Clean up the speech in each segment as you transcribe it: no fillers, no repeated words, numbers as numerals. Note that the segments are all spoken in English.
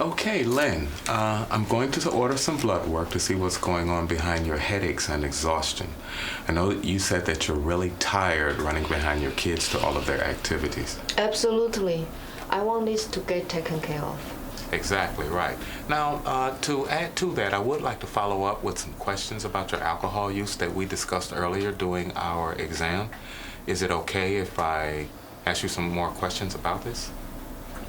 Okay, Lynn, I'm going to order some blood work to see what's going on behind your headaches and exhaustion. I know that you said that you're really tired running behind your kids to all of their activities. Absolutely. I want this to get taken care of. Exactly right. Now, to add to that, I would like to follow up with some questions about your alcohol use that we discussed earlier during our exam. Is it okay if I ask you some more questions about this?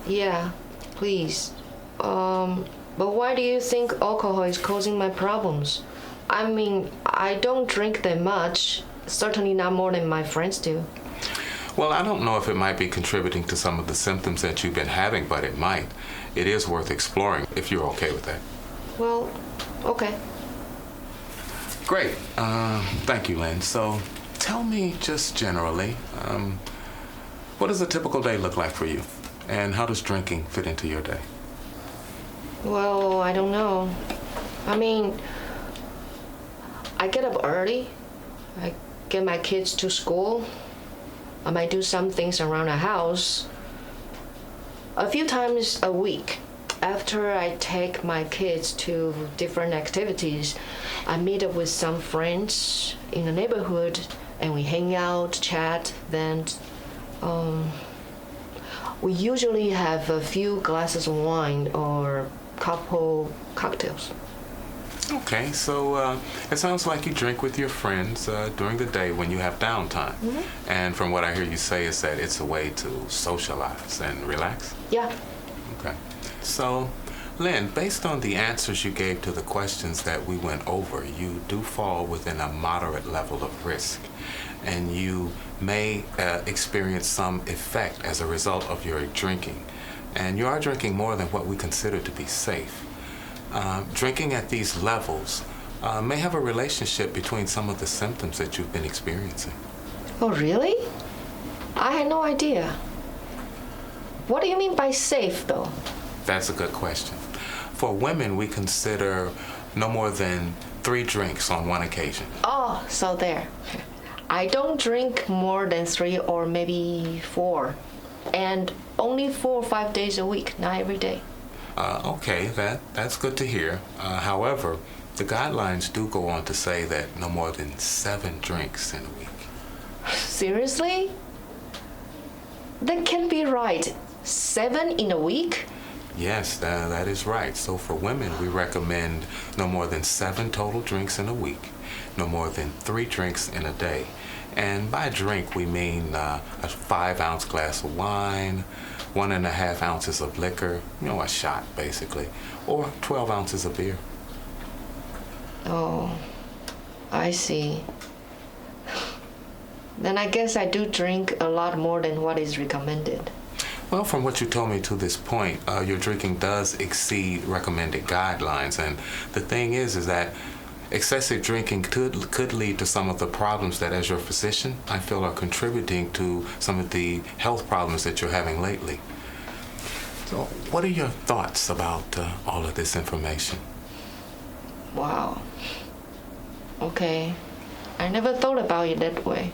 Yeah, please. But why do you think alcohol is causing my problems? I mean, I don't drink that much, certainly not more than my friends do. Well, I don't know if it might be contributing to some of the symptoms that you've been having, but it might. It is worth exploring if you're okay with that. Well, okay. Great. Thank you, Lynn. So tell me just generally, what does a typical day look like for you? And how does drinking fit into your day? Well, I don't know. I mean, I get up early. I get my kids to school. I might do some things around the house. A few times a week, after I take my kids to different activities, I meet up with some friends in the neighborhood and we hang out, chat, then we usually have a few glasses of wine or couple cocktails. Okay, so it sounds like you drink with your friends during the day when you have downtime. Mm-hmm. And from what I hear you say is that it's a way to socialize and relax? Yeah. Okay. So, Lynn, based on the answers you gave to the questions that we went over, you do fall within a moderate level of risk. And you may experience some effect as a result of your drinking. And you are drinking more than what we consider to be safe. Drinking at these levels may have a relationship between some of the symptoms that you've been experiencing. Oh, really? I had no idea. What do you mean by safe, though? That's a good question. For women, we consider no more than 3 drinks on one occasion. Oh, so there. I don't drink more than 3 or maybe 4. And only 4 or 5 days a week, not every day. Okay, that's good to hear. However, the guidelines do go on to say that no more than 7 drinks in a week. Seriously? That can't be right. 7 in a week? Yes, that is right. So for women, we recommend no more than 7 total drinks in a week, no more than 3 drinks in a day. And by drink, we mean a 5-ounce glass of wine, 1.5 ounces of liquor, a shot basically, or 12 ounces of beer. Oh, I see. Then I guess I do drink a lot more than what is recommended. Well, from what you told me to this point, your drinking does exceed recommended guidelines. And the thing is that excessive drinking could lead to some of the problems that, as your physician, I feel are contributing to some of the health problems that you're having lately. So what are your thoughts about all of this information? Wow. Okay. I never thought about it that way.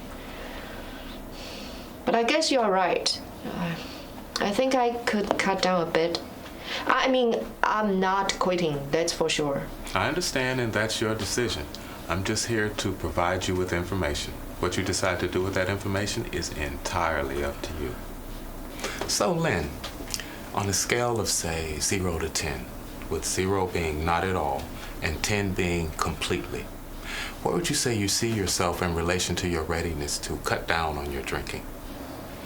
But I guess you're right. I think I could cut down a bit. I mean, I'm not quitting, that's for sure. I understand, and that's your decision. I'm just here to provide you with information. What you decide to do with that information is entirely up to you. So, Lynn, on a scale of, say, 0 to 10, with 0 being not at all and 10 being completely, where would you say you see yourself in relation to your readiness to cut down on your drinking?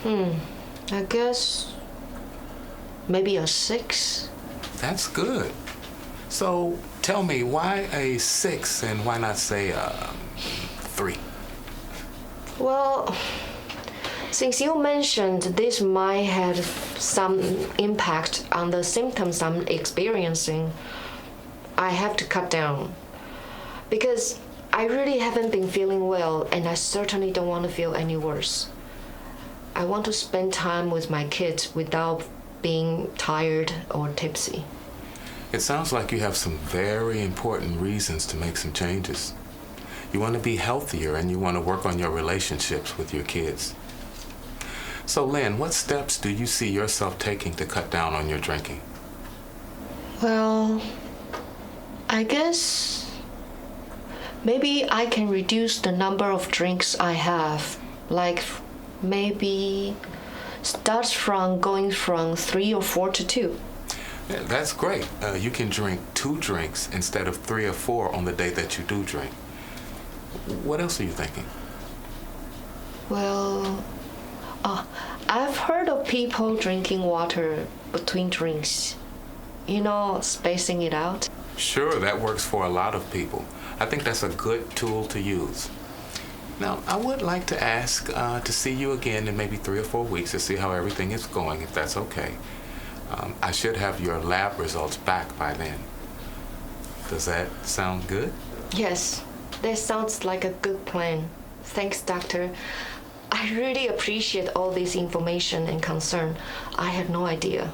I guess maybe a 6. That's good. So tell me, why a 6 and why not say a 3? Well, since you mentioned this might have some impact on the symptoms I'm experiencing, I have to cut down. Because I really haven't been feeling well, and I certainly don't want to feel any worse. I want to spend time with my kids without being tired or tipsy. It sounds like you have some very important reasons to make some changes. You want to be healthier and you want to work on your relationships with your kids. So, Lynn, what steps do you see yourself taking to cut down on your drinking? Well, I guess maybe I can reduce the number of drinks I have. Like maybe start from going from 3 or 4 to 2. Yeah, that's great. You can drink 2 drinks instead of 3 or 4 on the day that you do drink. What else are you thinking? Well, I've heard of people drinking water between drinks. Spacing it out. Sure, that works for a lot of people. I think that's a good tool to use. Now, I would like to ask to see you again in maybe 3 or 4 weeks to see how everything is going, if that's okay. I should have your lab results back by then. Does that sound good? Yes, that sounds like a good plan. Thanks, doctor. I really appreciate all this information and concern. I had no idea.